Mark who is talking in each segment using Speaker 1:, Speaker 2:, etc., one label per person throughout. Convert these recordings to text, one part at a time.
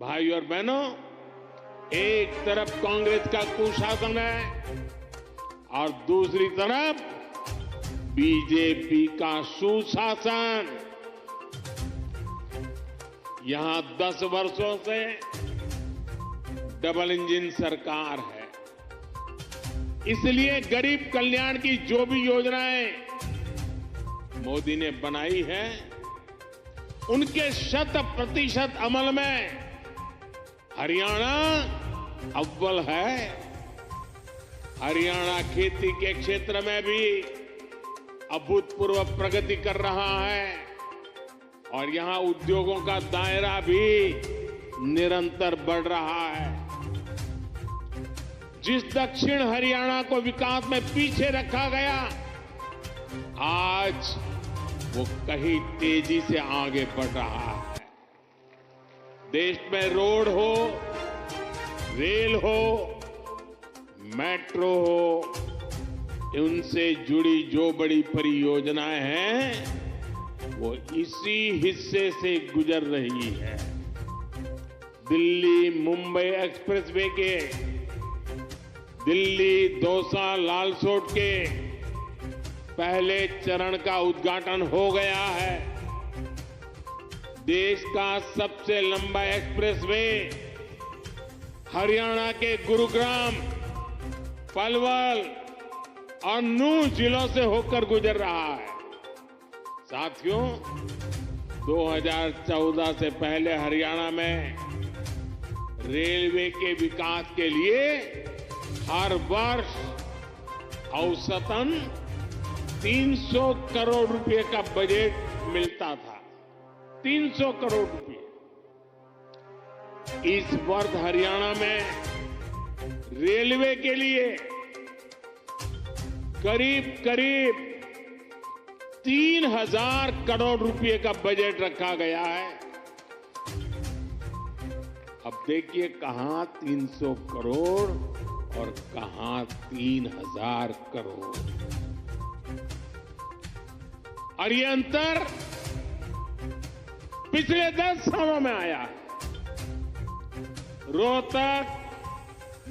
Speaker 1: भाई और बहनों, एक तरफ कांग्रेस का कुशासन है और दूसरी तरफ बीजेपी का सुशासन। यहां 10 वर्षों से डबल इंजन सरकार है, इसलिए गरीब कल्याण की जो भी योजनाएं मोदी ने बनाई है, उनके 100% अमल में हरियाणा अव्वल है। हरियाणा खेती के क्षेत्र में भी अभूतपूर्व प्रगति कर रहा है और यहां उद्योगों का दायरा भी निरंतर बढ़ रहा है। जिस दक्षिण हरियाणा को विकास में पीछे रखा गया, आज वो कहीं तेजी से आगे बढ़ रहा है। देश में रोड हो, रेल हो, मेट्रो हो, उनसे जुड़ी जो बड़ी परियोजनाएं हैं, वो इसी हिस्से से गुजर रही है। दिल्ली मुंबई एक्सप्रेसवे के, दिल्ली दौसा लालसोट के पहले चरण का उद्घाटन हो गया है। देश का सबसे लंबा एक्सप्रेसवे हरियाणा के गुरुग्राम, पलवल और नूंह जिलों से होकर गुजर रहा है। साथियों, 2014 से पहले हरियाणा में रेलवे के विकास के लिए हर वर्ष औसतन 300 करोड़ रुपए का बजट मिलता था। 300 करोड़ रुपए। इस वर्ष हरियाणा में रेलवे के लिए करीब 3000 करोड़ रुपए का बजट रखा गया है। अब देखिए, कहां 300 करोड़ और कहां 3000 करोड़, और ये अंतर पिछले 10 सालों में आया है। रोहतक,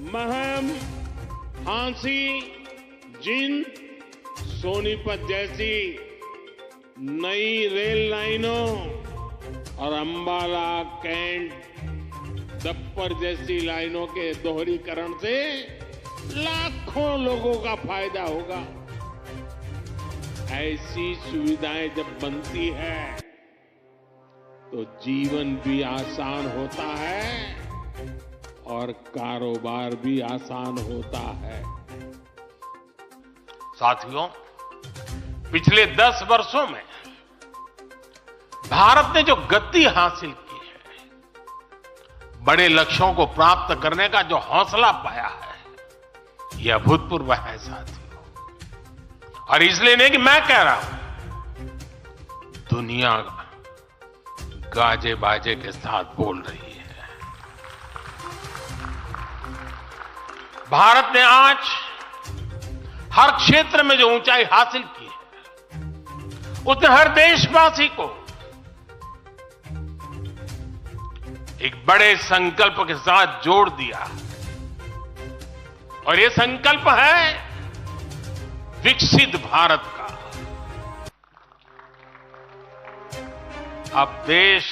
Speaker 1: महम, झांसी, जींद, सोनीपत जैसी नई रेल लाइनों और अंबाला, कैंट, दप्पर जैसी लाइनों के दोहरीकरण से लाखों लोगों का फायदा होगा। ऐसी सुविधाएं जब बनती है तो जीवन भी आसान होता है और कारोबार भी आसान होता है।
Speaker 2: साथियों, पिछले 10 वर्षों में भारत ने जो गति हासिल की है, बड़े लक्ष्यों को प्राप्त करने का जो हौसला पाया है, यह अभूतपूर्व है साथियों। और इसलिए नहीं कि मैं कह रहा हूं, दुनिया गाजे बाजे के साथ बोल रही है। भारत ने आज हर क्षेत्र में जो ऊंचाई हासिल की है, उसने हर देशवासी को एक बड़े संकल्प के साथ जोड़ दिया। और यह संकल्प है विकसित भारत का। अब देश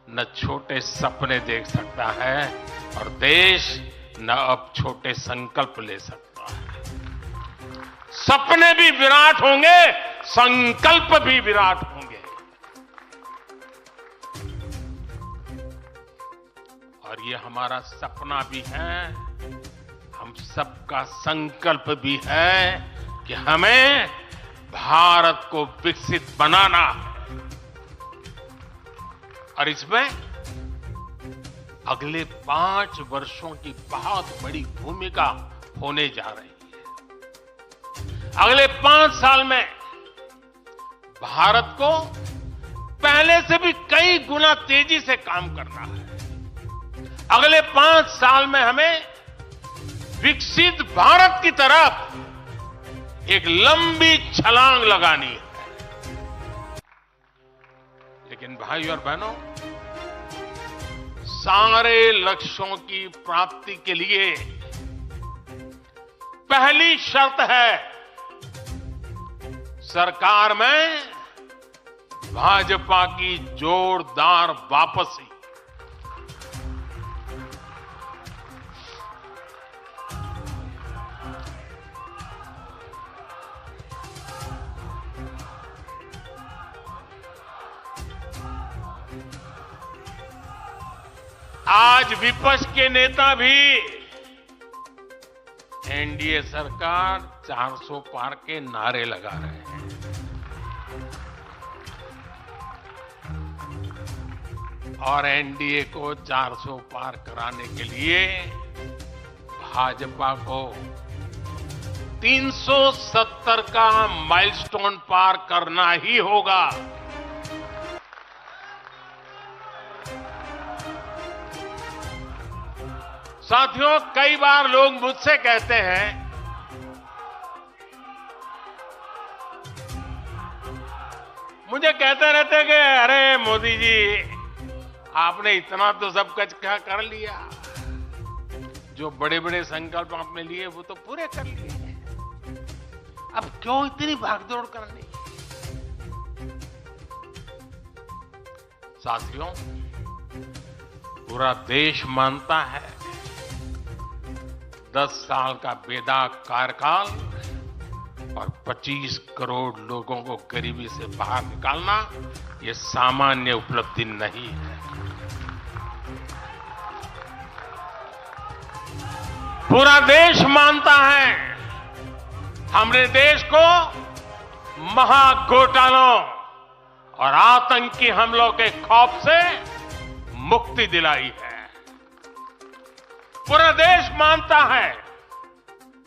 Speaker 2: न छोटे सपने देख सकता है और देश न अब छोटे संकल्प ले सकता है। सपने भी विराट होंगे, संकल्प भी विराट होंगे। और ये हमारा सपना भी है, हम सबका संकल्प भी है कि हमें भारत को विकसित बनाना है। और इसमें अगले 5 वर्षों की बहुत बड़ी भूमिका होने जा रही है। अगले 5 साल में भारत को पहले से भी कई गुना तेजी से काम करना है। अगले 5 साल में हमें विकसित भारत की तरफ एक लंबी छलांग लगानी है। लेकिन भाई और बहनों, सारे लक्ष्यों की प्राप्ति के लिए पहली शर्त है सरकार में भाजपा की जोरदार वापसी। आज विपक्ष के नेता भी एनडीए सरकार 400 पार के नारे लगा रहे हैं। और एनडीए को 400 पार कराने के लिए भाजपा को 370 का माइलस्टोन पार करना ही होगा। साथियों, कई बार लोग मुझसे कहते हैं मुझे कहते रहते कि अरे मोदी जी, आपने इतना तो सब कुछ कर लिया, जो बड़े बड़े संकल्प आपने लिए वो तो पूरे कर लिए, अब क्यों इतनी भागदौड़ करनी। साथियों, पूरा देश मानता है 10 साल का बेदाग कार्यकाल और 25 करोड़ लोगों को गरीबी से बाहर निकालना ये सामान्य उपलब्धि नहीं है। पूरा देश मानता है हमने देश को महाघोटालों और आतंकी हमलों के खौफ से मुक्ति दिलाई है। पूरा देश मानता है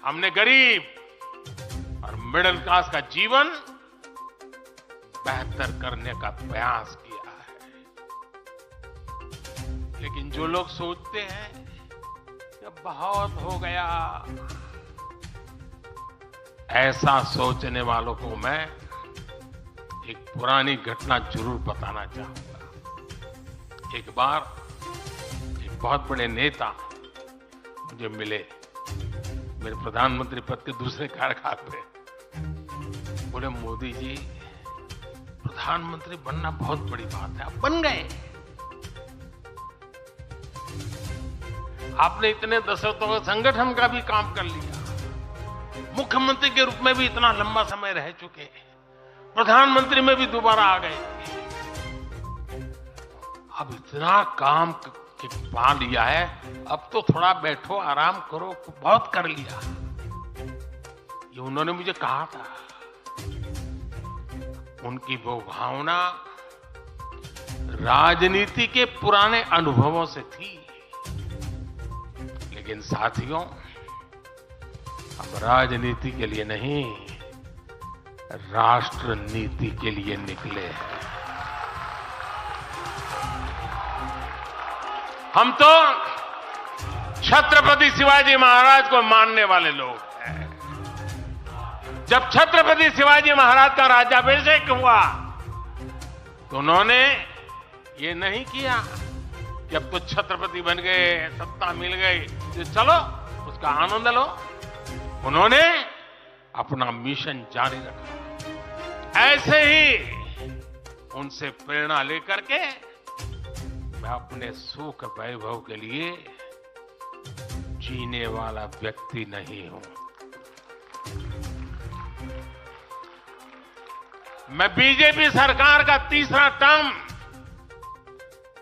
Speaker 2: हमने गरीब और मिडिल क्लास का जीवन बेहतर करने का प्रयास किया है। लेकिन जो लोग सोचते हैं कि बहुत हो गया, ऐसा सोचने वालों को मैं एक पुरानी घटना जरूर बताना चाहूंगा। एक बार एक बहुत बड़े नेता मुझे मिले, मेरे प्रधानमंत्री पद के दूसरे कार्यकाल पे। बोले, मोदी जी, प्रधानमंत्री बनना बहुत बड़ी बात है, आप बन गए। आपने इतने दशकों का संगठन का भी काम कर लिया, मुख्यमंत्री के रूप में भी इतना लंबा समय रह चुके, प्रधानमंत्री में भी दोबारा आ गए। अब इतना काम पा लिया है, अब तो थोड़ा बैठो, आराम करो, बहुत कर लिया, ये उन्होंने मुझे कहा था। उनकी वो भावना राजनीति के पुराने अनुभवों से थी। लेकिन साथियों, हम राजनीति के लिए नहीं, राष्ट्र नीति के लिए निकले हैं। हम तो छत्रपति शिवाजी महाराज को मानने वाले लोग हैं। जब छत्रपति शिवाजी महाराज का राज्याभिषेक हुआ तो उन्होंने ये नहीं किया कि अब तो छत्रपति बन गए, सत्ता मिल गई तो चलो उसका आनंद लो। उन्होंने अपना मिशन जारी रखा। ऐसे ही उनसे प्रेरणा लेकर के मैं अपने सुख वैभव के लिए जीने वाला व्यक्ति नहीं हूं। मैं बीजेपी सरकार का तीसरा टर्म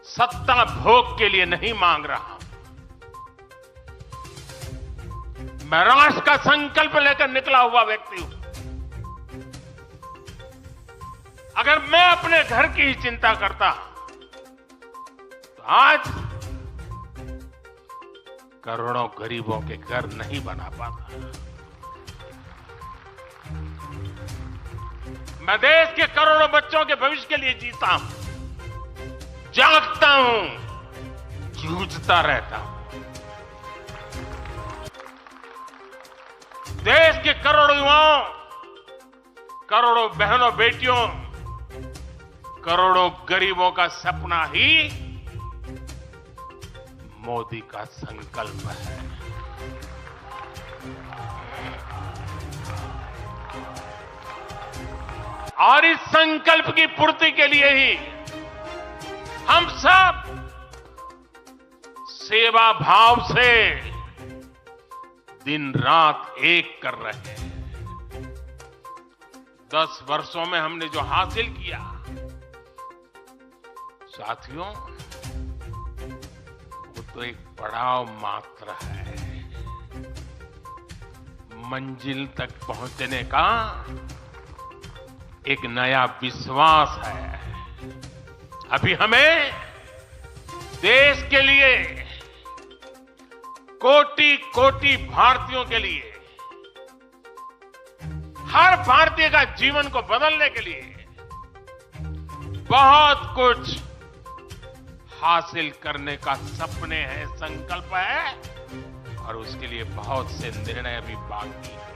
Speaker 2: सत्ता भोग के लिए नहीं मांग रहा हूं। मैं राष्ट्र का संकल्प लेकर निकला हुआ व्यक्ति हूं। अगर मैं अपने घर की ही चिंता करता तो आज करोड़ों गरीबों के घर नहीं बना पाता। मैं देश के करोड़ों बच्चों के भविष्य के लिए जीता हूं, जागता हूं, जूझता रहता हूं। देश के करोड़ों युवाओं, करोड़ों बहनों बेटियों, करोड़ों गरीबों का सपना ही मोदी का संकल्प है। और इस संकल्प की पूर्ति के लिए ही हम सब सेवा भाव से दिन रात एक कर रहे हैं। 10 वर्षों में हमने जो हासिल किया, साथियों, वो तो एक पड़ाव मात्र है। मंजिल तक पहुंचने का एक नया विश्वास है। अभी हमें देश के लिए, कोटि कोटि भारतीयों के लिए, हर भारतीय का जीवन को बदलने के लिए बहुत कुछ हासिल करने का सपने हैं, संकल्प है, और उसके लिए बहुत से निर्णय अभी बाकी हैं।